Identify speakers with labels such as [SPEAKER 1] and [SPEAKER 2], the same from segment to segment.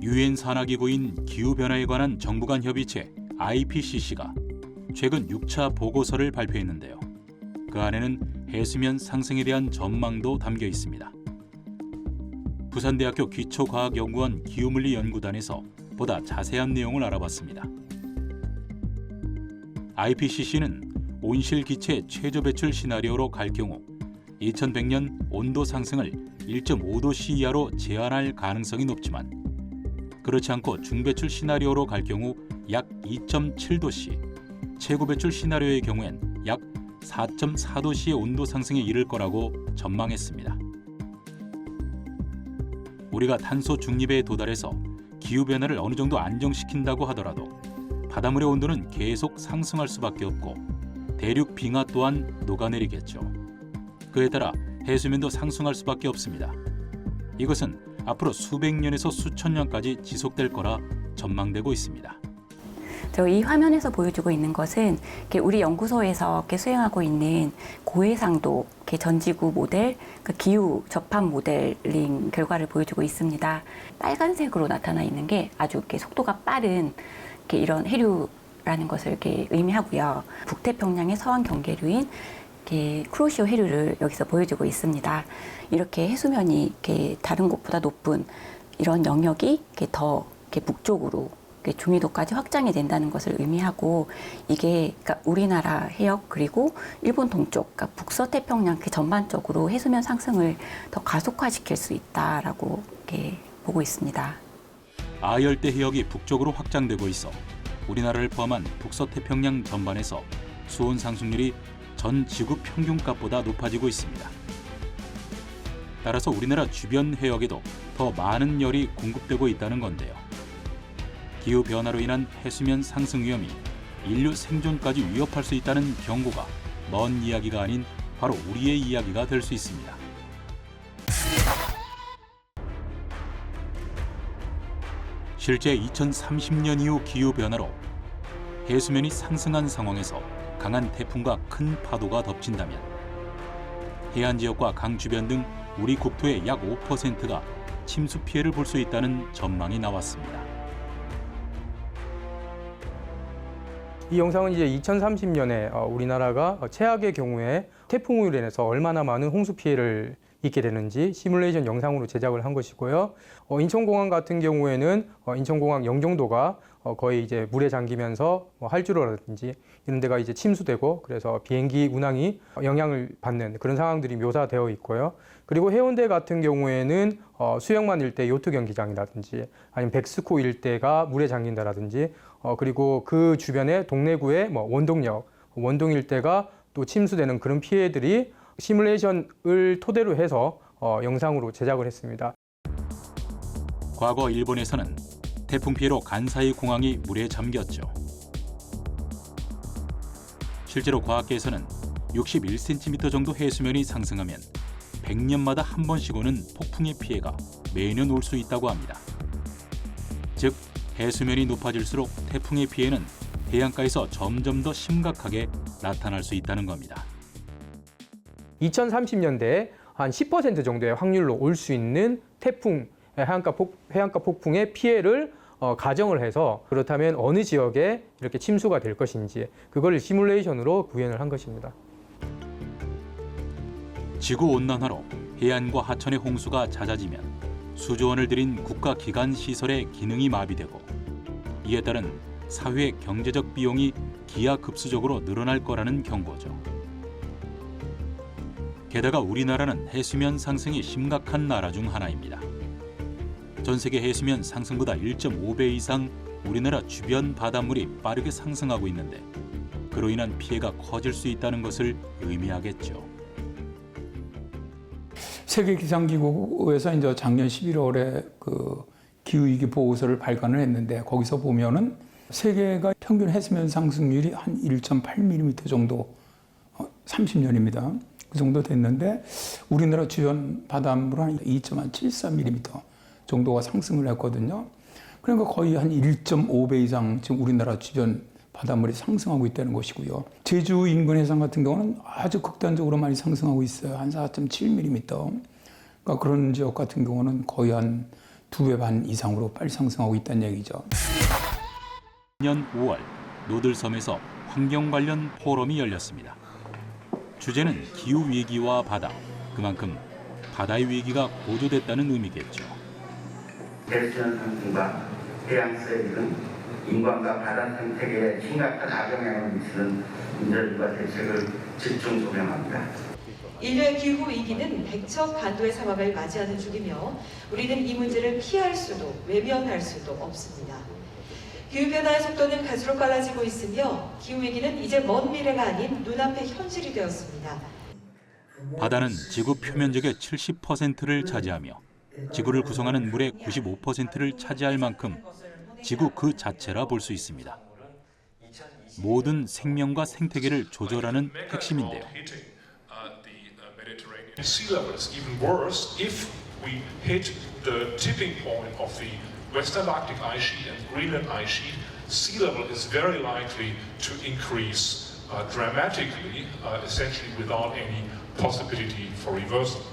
[SPEAKER 1] 유엔 산하기구인 기후변화에 관한 정부 간 협의체 IPCC가 최근 6차 보고서를 발표했는데요. 그 안에는 해수면 상승에 대한 전망도 담겨 있습니다. 부산대학교 기초과학연구원 기후물리연구단에서 보다 자세한 내용을 알아봤습니다. IPCC는 온실 기체 최저 배출 시나리오로 갈 경우 2100년 온도 상승을 1.5도씨 이하로 제한할 가능성이 높지만 그렇지 않고 중배출 시나리오로 갈 경우 약 2.7도씨, 최고 배출 시나리오의 경우엔 약 4.4도씨의 온도 상승에 이를 거라고 전망했습니다. 우리가 탄소 중립에 도달해서 기후변화를 어느 정도 안정시킨다고 하더라도 바닷물의 온도는 계속 상승할 수밖에 없고 대륙 빙하 또한 녹아내리겠죠. 그에 따라 해수면도 상승할 수밖에 없습니다. 이것은 앞으로 수백 년에서 수천 년까지 지속될 거라 전망되고 있습니다.
[SPEAKER 2] 이 화면에서 보여주고 있는 것은 우리 연구소에서 수행하고 있는 고해상도 전지구 모델, 기후 접합 모델링 결과를 보여주고 있습니다. 빨간색으로 나타나 있는 게 아주 속도가 빠른 이런 해류라는 것을 의미하고요. 북태평양의 서한 경계류인 쿠로시오 해류를 여기서 보여주고 있습니다. 이렇게 해수면이 다른 곳보다 높은 이런 영역이 더 북쪽으로 중위도까지 확장이 된다는 것을 의미하고 이게 우리나라 해역 그리고 일본 동쪽 북서태평양 전반적으로 해수면 상승을 더 가속화시킬 수 있다라고 보고 있습니다.
[SPEAKER 1] 아열대 해역이 북쪽으로 확장되고 있어 우리나라를 포함한 북서태평양 전반에서 수온 상승률이 전 지구 평균값보다 높아지고 있습니다. 따라서 우리나라 주변 해역에도 더 많은 열이 공급되고 있다는 건데요. 기후변화로 인한 해수면 상승 위험이 인류 생존까지 위협할 수 있다는 경고가 먼 이야기가 아닌 바로 우리의 이야기가 될 수 있습니다. 실제 2030년 이후 기후변화로 해수면이 상승한 상황에서 강한 태풍과 큰 파도가 덮친다면 해안 지역과 강 주변 등 우리 국토의 약 5%가 침수 피해를 볼 수 있다는 전망이 나왔습니다.
[SPEAKER 3] 이 영상은 이제 2030년에 우리나라가 최악의 경우에 태풍으로 인해서 얼마나 많은 홍수 피해를 입게 되는지 시뮬레이션 영상으로 제작을 한 것이고요. 인천공항 같은 경우에는 인천공항 영종도가 거의 이제 물에 잠기면서 활주로라든지 이런 데가 이제 침수되고 그래서 비행기 운항이 영향을 받는 그런 상황들이 묘사되어 있고요. 그리고 해운대 같은 경우에는 수영만 일대 요트 경기장이라든지 아니면 백스코 일대가 물에 잠긴다라든지 그리고 그 주변의 동래구의 원동역, 원동 일대가 또 침수되는 그런 피해들이 시뮬레이션을 토대로 해서 영상으로 제작을 했습니다.
[SPEAKER 1] 과거 일본에서는 태풍 피해로 간사이 공항이 물에 잠겼죠. 실제로 과학계에서는 61cm 정도 해수면이 상승하면 100년마다 한 번씩 오는 폭풍의 피해가 매년 올 수 있다고 합니다. 즉, 해수면이 높아질수록 태풍의 피해는 해안가에서 점점 더 심각하게 나타날 수 있다는 겁니다.
[SPEAKER 3] 2030년대에 한 10% 정도의 확률로 올 수 있는 태풍, 해안가 폭풍의 피해를 가정을 해서 그렇다면 어느 지역에 이렇게 침수가 될 것인지 그걸 시뮬레이션으로 구현을 한 것입니다.
[SPEAKER 1] 지구온난화로 해안과 하천의 홍수가 잦아지면 수조 원을 들인 국가기관 시설의 기능이 마비되고 이에 따른 사회 경제적 비용이 기하급수적으로 늘어날 거라는 경고죠. 게다가 우리나라는 해수면 상승이 심각한 나라 중 하나입니다. 전 세계 해수면 상승보다 1.5배 이상 우리나라 주변 바닷물이 빠르게 상승하고 있는데 그로 인한 피해가 커질 수 있다는 것을 의미하겠죠.
[SPEAKER 4] 세계기상기구에서 이제 작년 11월에 그 기후위기 보고서를 발간을 했는데 거기서 보면은 세계가 평균 해수면 상승률이 한 1.8mm 정도 30년입니다. 그 정도 됐는데 우리나라 주변 바닷물은 한 2.73mm 정도가 상승을 했거든요. 그러니까 거의 한 1.5배 이상 지금 우리나라 주변 바닷물이 상승하고 있다는 것이고요. 제주 인근 해상 같은 경우는 아주 극단적으로 많이 상승하고 있어요. 한 4.7mm. 그러니까 그런 지역 같은 경우는 거의 한 2배 반 이상으로 빨리 상승하고 있다는 얘기죠.
[SPEAKER 1] 년 5월 노들섬에서 환경 관련 포럼이 열렸습니다. 주제는 기후 위기와 바다, 그만큼 바다의 위기가 고조됐다는 의미겠죠.
[SPEAKER 5] 대수면 상승과 해양수해 등 인간과 바다 생태계에 심각한 악영향을 미치는 문제들과 대책을 집중 조명합니다.
[SPEAKER 6] 인류의 기후 위기는 백척 간도의 상황을 맞이하는 중이며 우리는 이 문제를 피할 수도 외면할 수도 없습니다. 기후변화의 속도는 갈수록 빨라지고 있으며 기후위기는 이제 먼 미래가 아닌 눈앞의 현실이 되었습니다.
[SPEAKER 1] 바다는 지구 표면적의 70%를 차지하며 지구를 구성하는 물의 95%를 차지할 만큼 지구 그 자체라 볼 수 있습니다. 모든 생명과 생태계를 조절하는 핵심인데요.
[SPEAKER 7] Sea level is even worse if we hit the tipping point of the Western Arctic ice sheet and Greenland ice sheet. Sea level is very likely to increase dramatically, essentially without any possibility for reversal.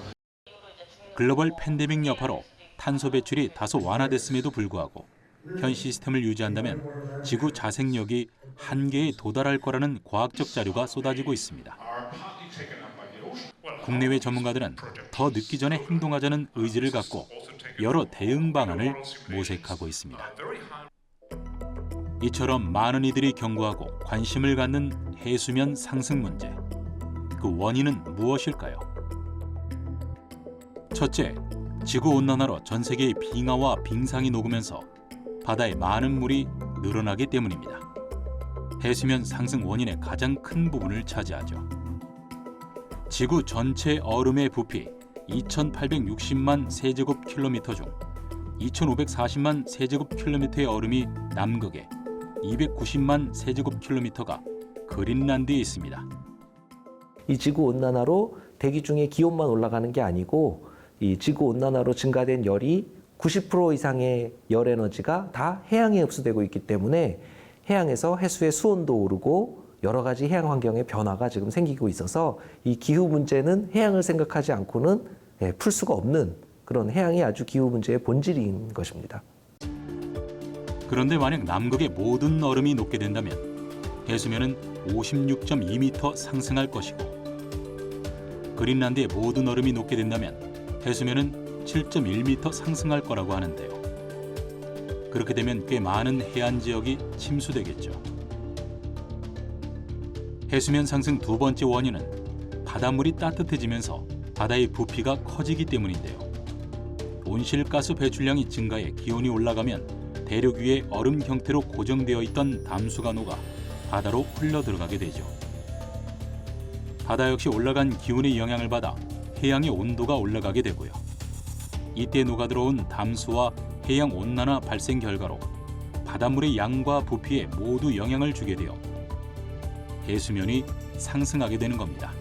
[SPEAKER 1] 글로벌 팬데믹 여파로 탄소 배출이 다소 완화됐음에도 불구하고 현 시스템을 유지한다면 지구 자생력이 한계에 도달할 거라는 과학적 자료가 쏟아지고 있습니다. 국내외 전문가들은 더 늦기 전에 행동하자는 의지를 갖고 여러 대응 방안을 모색하고 있습니다. 이처럼 많은 이들이 경고하고 관심을 갖는 해수면 상승 문제. 그 원인은 무엇일까요? 첫째, 지구온난화로 전 세계의 빙하와 빙상이 녹으면서 바다에 많은 물이 늘어나기 때문입니다. 해수면 상승 원인의 가장 큰 부분을 차지하죠. 지구 전체 얼음의 부피 2,860만 세제곱킬로미터 중 2,540만 세제곱킬로미터의 얼음이 남극에 290만 세제곱킬로미터가 그린란드에 있습니다.
[SPEAKER 8] 이 지구온난화로 대기 중에 기온만 올라가는 게 아니고 이 지구온난화로 증가된 열이 90% 이상의 열 에너지가 다 해양에 흡수되고 있기 때문에 해양에서 해수의 수온도 오르고 여러 가지 해양 환경의 변화가 지금 생기고 있어서 이 기후 문제는 해양을 생각하지 않고는 풀 수가 없는 그런 해양이 아주 기후 문제의 본질인 것입니다.
[SPEAKER 1] 그런데 만약 남극의 모든 얼음이 녹게 된다면 해수면은 56.2m 상승할 것이고 그린란드의 모든 얼음이 녹게 된다면 해수면은 7.1m 상승할 거라고 하는데요. 그렇게 되면 꽤 많은 해안 지역이 침수되겠죠. 해수면 상승 두 번째 원인은 바닷물이 따뜻해지면서 바다의 부피가 커지기 때문인데요. 온실가스 배출량이 증가해 기온이 올라가면 대륙 위에 얼음 형태로 고정되어 있던 담수가 녹아 바다로 흘러 들어가게 되죠. 바다 역시 올라간 기온의 영향을 받아 해양의 온도가 올라가게 되고요. 이때 녹아들어온 담수와 해양 온난화 발생 결과로 바닷물의 양과 부피에 모두 영향을 주게 되어 해수면이 상승하게 되는 겁니다.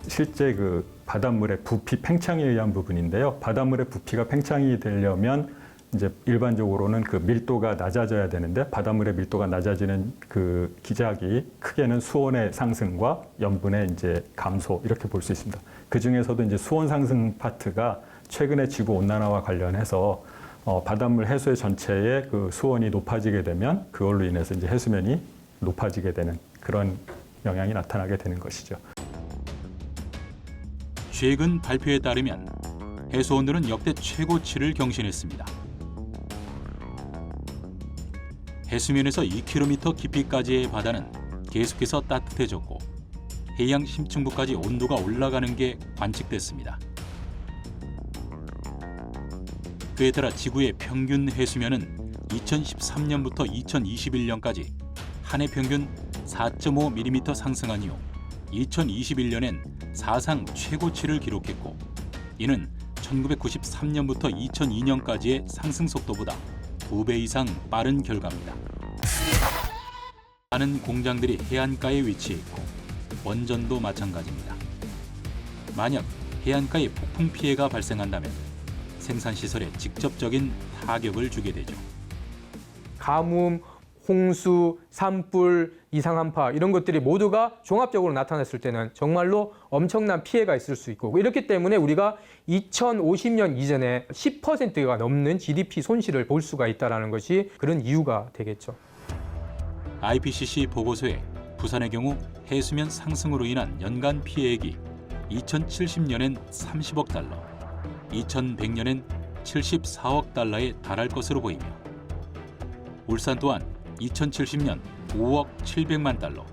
[SPEAKER 9] 실제 그 바닷물의 부피 팽창에 의한 부분인데요. 바닷물의 부피가 팽창이 되려면 이제 일반적으로는 그 밀도가 낮아져야 되는데 바닷물의 밀도가 낮아지는 그 기작이 크게는 수온의 상승과 염분의 이제 감소 이렇게 볼 수 있습니다. 그 중에서도 이제 수온 상승 파트가 최근에 지구 온난화와 관련해서 바닷물 해수의 전체의 그 수온이 높아지게 되면 그걸로 인해서 이제 해수면이 높아지게 되는 그런 영향이 나타나게 되는 것이죠.
[SPEAKER 1] 최근 발표에 따르면 해수 온도는 역대 최고치를 경신했습니다. 해수면에서 2km 깊이까지의 바다는 계속해서 따뜻해졌고 해양 심층부까지 온도가 올라가는 게 관측됐습니다. 그에 따라 지구의 평균 해수면은 2013년부터 2021년까지 한 해 평균 4.5mm 상승한 이후 2021년엔 사상 최고치를 기록했고 이는 1993년부터 2002년까지의 상승 속도보다 2배 이상 빠른 결과입니다. 많은 공장들이 해안가에 위치해 있고 원전도 마찬가지입니다. 만약 해안가에 폭풍 피해가 발생한다면 생산시설에 직접적인 타격을 주게 되죠.
[SPEAKER 3] 가뭄, 홍수, 산불, 이상한파 이런 것들이 모두가 종합적으로 나타났을 때는 정말로 엄청난 피해가 있을 수 있고 이렇기 때문에 우리가 2050년 이전에 10%가 넘는 GDP 손실을 볼 수가 있다는 것이 그런 이유가 되겠죠.
[SPEAKER 1] IPCC 보고서에 부산의 경우 해수면 상승으로 인한 연간 피해액이 2070년엔 30억 달러, 2100년엔 74억 달러에 달할 것으로 보이며 울산 또한 2070년 5억 700만 달러,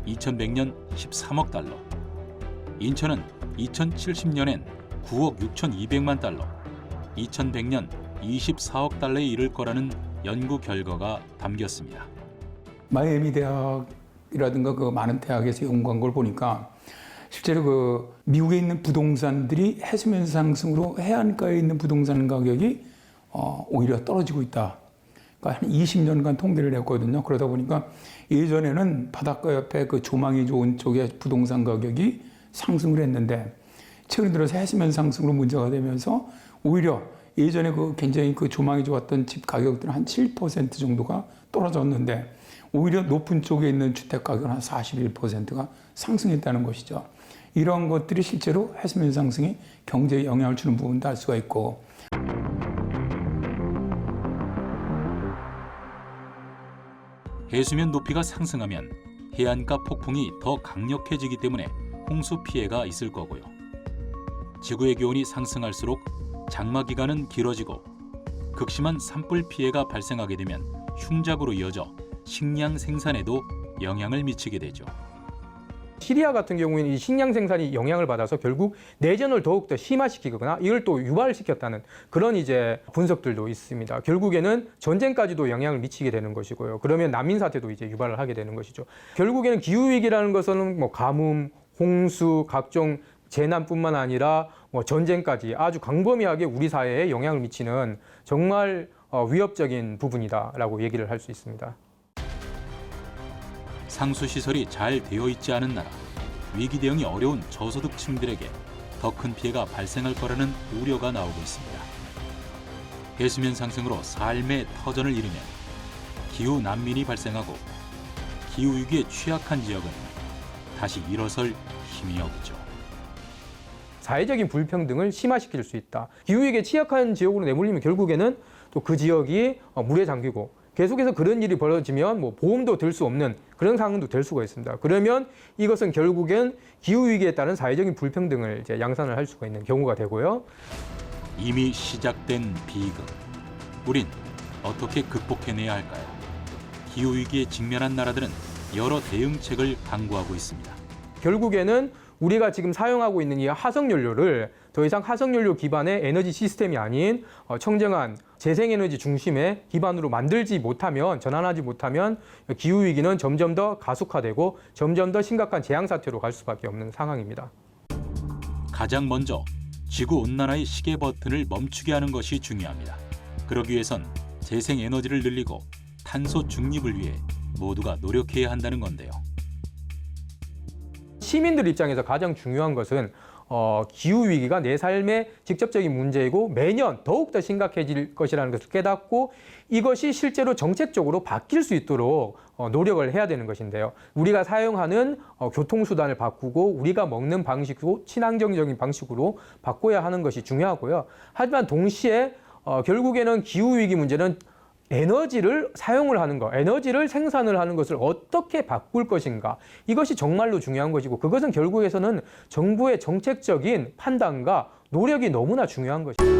[SPEAKER 1] 2100년 13억 달러, 인천은 2070년엔 9억 6,200만 달러, 2100년 24억 달러에 이를 거라는 연구 결과가 담겼습니다.
[SPEAKER 4] 마이애미 대학이라든가 그 많은 대학에서 연구한 걸 보니까 실제로 그 미국에 있는 부동산들이 해수면 상승으로 해안가에 있는 부동산 가격이 오히려 떨어지고 있다. 그러니까 한 20년간 통계를 했거든요. 그러다 보니까 예전에는 바닷가 옆에 그 조망이 좋은 쪽에 부동산 가격이 상승을 했는데 최근 들어서 해수면 상승으로 문제가 되면서 오히려 예전에 그 굉장히 그 조망이 좋았던 집 가격들은 한 7% 정도가 떨어졌는데 오히려 높은 쪽에 있는 주택 가격은 한 41%가 상승했다는 것이죠. 이런 것들이 실제로 해수면 상승이 경제에 영향을 주는 부분도 알 수가 있고
[SPEAKER 1] 해수면 높이가 상승하면 해안가 폭풍이 더 강력해지기 때문에 홍수 피해가 있을 거고요. 지구의 기온이 상승할수록 장마 기간은 길어지고 극심한 산불 피해가 발생하게 되면 흉작으로 이어져 식량 생산에도 영향을 미치게 되죠.
[SPEAKER 3] 시리아 같은 경우에는 이 식량 생산이 영향을 받아서 결국 내전을 더욱더 심화시키거나 이걸 또 유발시켰다는 그런 이제 분석들도 있습니다. 결국에는 전쟁까지도 영향을 미치게 되는 것이고요. 그러면 난민 사태도 이제 유발을 하게 되는 것이죠. 결국에는 기후 위기라는 것은 뭐 가뭄, 홍수, 각종 재난뿐만 아니라 뭐 전쟁까지 아주 광범위하게 우리 사회에 영향을 미치는 정말 위협적인 부분이다라고 얘기를 할 수 있습니다.
[SPEAKER 1] 상수시설이 잘 되어 있지 않은 나라, 위기 대응이 어려운 저소득층들에게 더 큰 피해가 발생할 거라는 우려가 나오고 있습니다. 해수면 상승으로 삶의 터전을 잃으면 기후 난민이 발생하고 기후 위기에 취약한 지역은 다시 일어설 힘이 없죠.
[SPEAKER 3] 사회적인 불평등을 심화시킬 수 있다. 기후위기에 취약한 지역으로 내몰리면 결국에는 또 그 지역이 물에 잠기고 계속해서 그런 일이 벌어지면 뭐 보험도 들 수 없는 그런 상황도 될 수가 있습니다. 그러면 이것은 결국엔 기후위기에 따른 사회적인 불평등을 이제 양산을 할 수가 있는 경우가 되고요.
[SPEAKER 1] 이미 시작된 비극. 우린 어떻게 극복해내야 할까요? 기후위기에 직면한 나라들은 여러 대응책을 강구하고 있습니다.
[SPEAKER 3] 결국에는 우리가 지금 사용하고 있는 이 화석연료를 더 이상 화석연료 기반의 에너지 시스템이 아닌 청정한 재생에너지 중심의 기반으로 만들지 못하면, 전환하지 못하면 기후위기는 점점 더 가속화되고 점점 더 심각한 재앙사태로 갈 수밖에 없는 상황입니다.
[SPEAKER 1] 가장 먼저 지구온난화의 시계 버튼을 멈추게 하는 것이 중요합니다. 그러기 위해선 재생에너지를 늘리고 탄소 중립을 위해 모두가 노력해야 한다는 건데요.
[SPEAKER 3] 시민들 입장에서 가장 중요한 것은 기후위기가 내 삶의 직접적인 문제이고 매년 더욱더 심각해질 것이라는 것을 깨닫고 이것이 실제로 정책적으로 바뀔 수 있도록 노력을 해야 되는 것인데요. 우리가 사용하는 교통수단을 바꾸고 우리가 먹는 방식도 친환경적인 방식으로 바꿔야 하는 것이 중요하고요. 하지만 동시에 결국에는 기후위기 문제는 에너지를 사용을 하는 것, 에너지를 생산을 하는 것을 어떻게 바꿀 것인가 이것이 정말로 중요한 것이고 그것은 결국에서는 정부의 정책적인 판단과 노력이 너무나 중요한 것입니다.